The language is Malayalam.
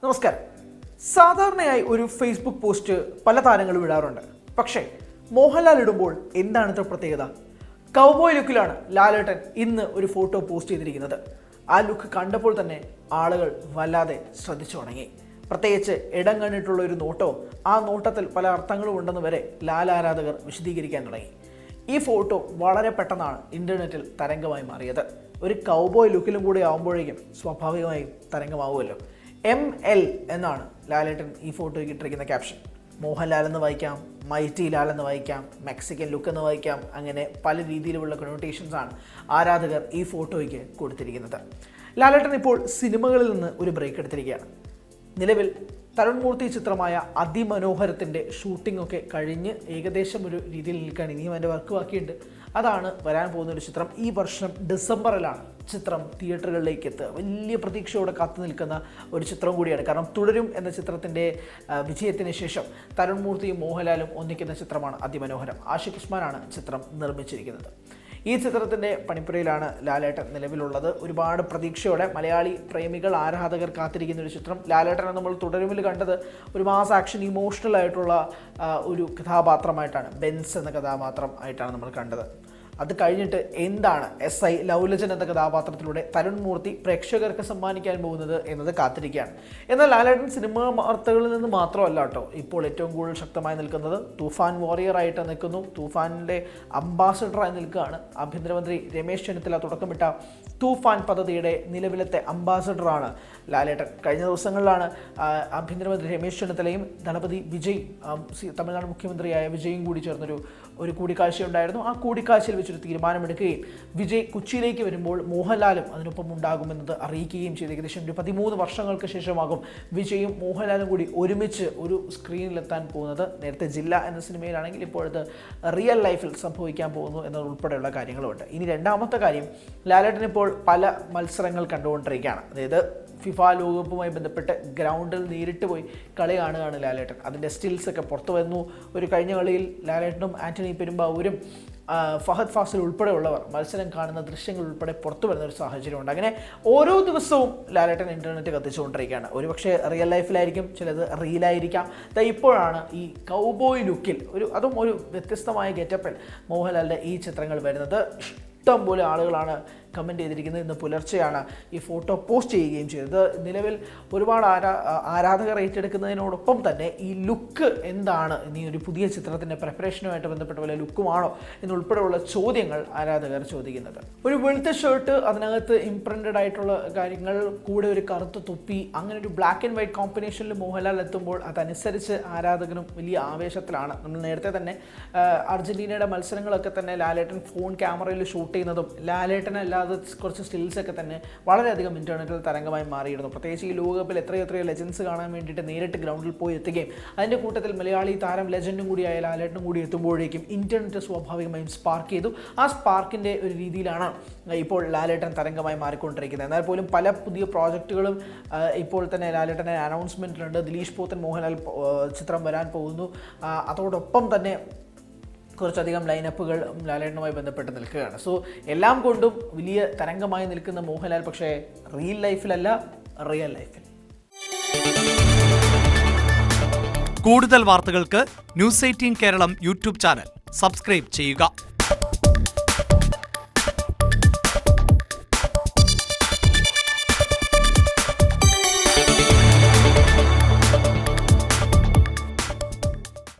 നമസ്കാരം. സാധാരണയായി ഒരു ഫേസ്ബുക്ക് പോസ്റ്റ് പല താരങ്ങളും ഇടാറുണ്ട്. പക്ഷേ മോഹൻലാൽ ഇടുമ്പോൾ എന്താണ് ഇത്ര പ്രത്യേകത? കൗബോയ് ലുക്കിലാണ് ലാലേട്ടൻ ഇന്ന് ഒരു ഫോട്ടോ പോസ്റ്റ് ചെയ്തിരിക്കുന്നത്. ആ ലുക്ക് കണ്ടപ്പോൾ തന്നെ ആളുകൾ വല്ലാതെ ശ്രദ്ധിച്ചു തുടങ്ങി. പ്രത്യേകിച്ച് ഇടം കണ്ടിട്ടുള്ള ഒരു നോട്ടവും ആ നോട്ടത്തിൽ പല അർത്ഥങ്ങളും ഉണ്ടെന്ന് വരെ ലാൽ ആരാധകർ വിശദീകരിക്കാൻ തുടങ്ങി. ഈ ഫോട്ടോ വളരെ പെട്ടെന്നാണ് ഇൻ്റർനെറ്റിൽ തരംഗമായി മാറിയത്. ഒരു കൗബോയ് ലുക്കിലും കൂടി ആകുമ്പോഴേക്കും സ്വാഭാവികമായും തരംഗമാവുമല്ലോ. ML എന്നാണ് ലാലേട്ടൻ ഈ ഫോട്ടോയ്ക്ക് ഇട്ടിരിക്കുന്ന ക്യാപ്ഷൻ. മോഹൻലാൽ എന്ന് വായിക്കാം, മൈറ്റി ലാൽ എന്ന് വായിക്കാം, മെക്സിക്കൻ ലുക്ക് എന്ന് വായിക്കാം. അങ്ങനെ പല രീതിയിലുള്ള കൊണോട്ടേഷൻസാണ് ആരാധകർ ഈ ഫോട്ടോയ്ക്ക് കൊടുത്തിരിക്കുന്നത്. ലാലേട്ടൻ ഇപ്പോൾ സിനിമകളിൽ നിന്ന് ഒരു ബ്രേക്ക് എടുത്തിരിക്കുകയാണ്. നിലവിൽ തരുൺ മൂർത്തി ചിത്രമായ അതിമനോഹരത്തിൻ്റെ ഷൂട്ടിംഗ് ഒക്കെ കഴിഞ്ഞ് ഏകദേശം ഒരു രീതിയിൽ നിൽക്കാൻ ഇനിയും അതിൻ്റെ വർക്ക് ബാക്കിയുണ്ട്. അതാണ് വരാൻ പോകുന്ന ഒരു ചിത്രം. ഈ വർഷം ഡിസംബറിലാണ് ചിത്രം തിയേറ്ററുകളിലേക്ക് എത്തുക. വലിയ പ്രതീക്ഷയോടെ കാത്തു നിൽക്കുന്ന ഒരു ചിത്രം കൂടിയാണ്. കാരണം തുടരും എന്ന ചിത്രത്തിൻ്റെ വിജയത്തിന് ശേഷം തരുൺ മൂർത്തിയും മോഹൻലാലും ഒന്നിക്കുന്ന ചിത്രമാണ് അതിമനോഹരം. ആഷിഖ് ഉസ്മാനാണ് ചിത്രം നിർമ്മിച്ചിരിക്കുന്നത്. ഈ ചിത്രത്തിൻ്റെ പണിപ്പുരയിലാണ് ലാലേട്ടൻ നിലവിലുള്ളത്. ഒരുപാട് പ്രതീക്ഷയോടെ മലയാളി പ്രേമികൾ, ആരാധകർ കാത്തിരിക്കുന്ന ഒരു ചിത്രം. ലാലേട്ടനെ നമ്മൾ തുടരുമിൽ കണ്ടത് ഒരു മാസ് ആക്ഷൻ ഇമോഷണൽ ആയിട്ടുള്ള ഒരു കഥാപാത്രമായിട്ടാണ്. ബെൻസ് എന്ന കഥാപാത്രം ആയിട്ടാണ് നമ്മൾ കണ്ടത്. അത് കഴിഞ്ഞിട്ട് എന്താണ് SI ലൗലജൻ എന്ന കഥാപാത്രത്തിലൂടെ തരുൺ മൂർത്തി പ്രേക്ഷകർക്ക് സമ്മാനിക്കാൻ പോകുന്നത് എന്നത് കാത്തിരിക്കുകയാണ്. എന്നാൽ ലാലേട്ടൻ സിനിമാ വാർത്തകളിൽ നിന്ന് മാത്രമല്ല കേട്ടോ ഇപ്പോൾ ഏറ്റവും കൂടുതൽ ശക്തമായി നിൽക്കുന്നത്. തൂഫാൻ വാരിയർ ആയിട്ട് നിൽക്കുന്നു. തൂഫാനിൻ്റെ അംബാസഡറായി നിൽക്കുകയാണ്. ആഭ്യന്തരമന്ത്രി രമേശ് ചെന്നിത്തല തുടക്കമിട്ട തൂഫാൻ പദ്ധതിയുടെ നിലവിലത്തെ അംബാസഡറാണ് ലാലേട്ടൻ. കഴിഞ്ഞ ദിവസങ്ങളിലാണ് ആഭ്യന്തരമന്ത്രി രമേശ് ചെന്നിത്തലയും ധനപതി വിജയ്, തമിഴ്നാട് മുഖ്യമന്ത്രിയായ വിജയും കൂടി ചേർന്നൊരു കൂടിക്കാഴ്ചയുണ്ടായിരുന്നു. ആ കൂടിക്കാഴ്ചയിൽ വെച്ചൊരു തീരുമാനമെടുക്കുകയും വിജയ് കൊച്ചിയിലേക്ക് വരുമ്പോൾ മോഹൻലാലും അതിനൊപ്പം ഉണ്ടാകുമെന്നത് അറിയിക്കുകയും ചെയ്തു. ഏകദേശം ഒരു 13 വർഷങ്ങൾക്ക് ശേഷമാകും വിജയും മോഹൻലാലും കൂടി ഒരുമിച്ച് ഒരു സ്ക്രീനിലെത്താൻ പോകുന്നത്. നേരത്തെ ജില്ല എന്ന സിനിമയിലാണെങ്കിൽ ഇപ്പോഴത്തെ റിയൽ ലൈഫിൽ സംഭവിക്കാൻ പോകുന്നു എന്നതുൾപ്പെടെയുള്ള കാര്യങ്ങളുമുണ്ട്. ഇനി രണ്ടാമത്തെ കാര്യം, ലാലേട്ടൻ ഇപ്പോൾ പല മത്സരങ്ങൾ കണ്ടുകൊണ്ടിരിക്കുകയാണ്. അതായത് ഫിഫ ലോകകപ്പുമായി ബന്ധപ്പെട്ട് ഗ്രൗണ്ടിൽ നേരിട്ട് പോയി കളി കാണുകയാണ് ലാലേട്ടൻ. അതിൻ്റെ സ്റ്റിൽസൊക്കെ പുറത്തു വന്നു. ഒരു കഴിഞ്ഞ കളിയിൽ ലാലേട്ടനും ആൻ്റണി പെരുമ്പാവൂരും ഫഹദ് ഫാസിൽ ഉൾപ്പെടെയുള്ളവർ മത്സരം കാണുന്ന ദൃശ്യങ്ങൾ ഉൾപ്പെടെ പുറത്തു വരുന്ന ഒരു സാഹചര്യമുണ്ട്. അങ്ങനെ ഓരോ ദിവസവും ലാലേട്ടൻ ഇൻ്റർനെറ്റ് കത്തിച്ചുകൊണ്ടിരിക്കുകയാണ്. ഒരുപക്ഷെ റിയൽ ലൈഫിലായിരിക്കും, ചിലത് റീലായിരിക്കാം. ഇപ്പോഴാണ് ഈ കൗബോയ് ലുക്കിൽ അതും ഒരു വ്യത്യസ്തമായ ഗെറ്റപ്പിൽ മോഹൻലാലിൻ്റെ ഈ ചിത്രങ്ങൾ വരുന്നത്. ഇഷ്ടം പോലെ ആളുകളാണ് കമൻറ്റ് ചെയ്തിരിക്കുന്നത്. ഇന്ന് പുലർച്ചെയാണ് ഈ ഫോട്ടോ പോസ്റ്റ് ചെയ്യുകയും ചെയ്തത്. നിലവിൽ ഒരുപാട് ആരാധകർ ഏറ്റെടുക്കുന്നതിനോടൊപ്പം തന്നെ ഈ ലുക്ക് എന്താണ്, ഇനി ഒരു പുതിയ ചിത്രത്തിൻ്റെ പ്രിപ്പറേഷനുമായിട്ട് ബന്ധപ്പെട്ട പോലെ ലുക്കുമാണോ എന്നുൾപ്പെടെയുള്ള ചോദ്യങ്ങൾ ആരാധകർ ചോദിക്കുന്നത്. ഒരു വെളുത്ത ഷർട്ട്, അതിനകത്ത് ഇംപ്രിൻറ്റഡ് ആയിട്ടുള്ള കാര്യങ്ങൾ, കൂടെ ഒരു കറുത്ത തൊപ്പി, അങ്ങനെ ഒരു ബ്ലാക്ക് ആൻഡ് വൈറ്റ് കോമ്പിനേഷനിൽ മോഹൻലാൽ എത്തുമ്പോൾ അതനുസരിച്ച് ആരാധകരും വലിയ ആവേശത്തിലാണ്. നമ്മൾ നേരത്തെ തന്നെ അർജൻറ്റീനയുടെ മത്സരങ്ങളൊക്കെ തന്നെ ലാലേട്ടൻ ഫോൺ ക്യാമറയിൽ ഷൂട്ട് ചെയ്യുന്നതും ലാലേട്ടനല്ലാതെ കുറച്ച് സ്റ്റിൽസൊക്കെ തന്നെ വളരെയധികം ഇൻ്റർനെറ്റിൽ തരംഗമായി മാറിയിരുന്നു. പ്രത്യേകിച്ച് ഈ ലോകകപ്പിൽ എത്രയോ ലെജൻസ് കാണാൻ വേണ്ടിയിട്ട് നേരിട്ട് ഗ്രൗണ്ടിൽ പോയി എത്തുകയും അതിൻ്റെ കൂട്ടത്തിൽ മലയാളി താരം ലെജൻഡും കൂടിയായ ലാലേട്ടനും കൂടി എത്തുമ്പോഴേക്കും ഇൻ്റർനെറ്റ് സ്വാഭാവികമായും സ്പാർക്ക് ചെയ്തു. ആ സ്പാർക്കിൻ്റെ ഒരു രീതിയിലാണ് ഇപ്പോൾ ലാലേട്ടൻ തരംഗമായി മാറിക്കൊണ്ടിരിക്കുന്നത്. എന്നാൽ പോലും പല പുതിയ പ്രോജക്റ്റുകളും ഇപ്പോൾ തന്നെ ലാലേട്ടൻ്റെ അനൗൺസ്മെൻറ്റിലുണ്ട്. ദിലീഷ് പോത്തൻ മോഹൻലാൽ ചിത്രം വരാൻ പോകുന്നു. അതോടൊപ്പം തന്നെ കുറച്ചധികം ലൈനപ്പുകൾ ലാലേട്ടനുമായി ബന്ധപ്പെട്ട് നിൽക്കുകയാണ്. സോ എല്ലാം കൊണ്ടും വലിയ തരംഗമായി നിൽക്കുന്ന മോഹൻലാൽ പക്ഷേ റിയൽ ലൈഫിലല്ല, റിയൽ ലൈഫിൽ. കൂടുതൽ വാർത്തകൾക്ക് News 18 Keralam YouTube channel subscribe ചെയ്യുക.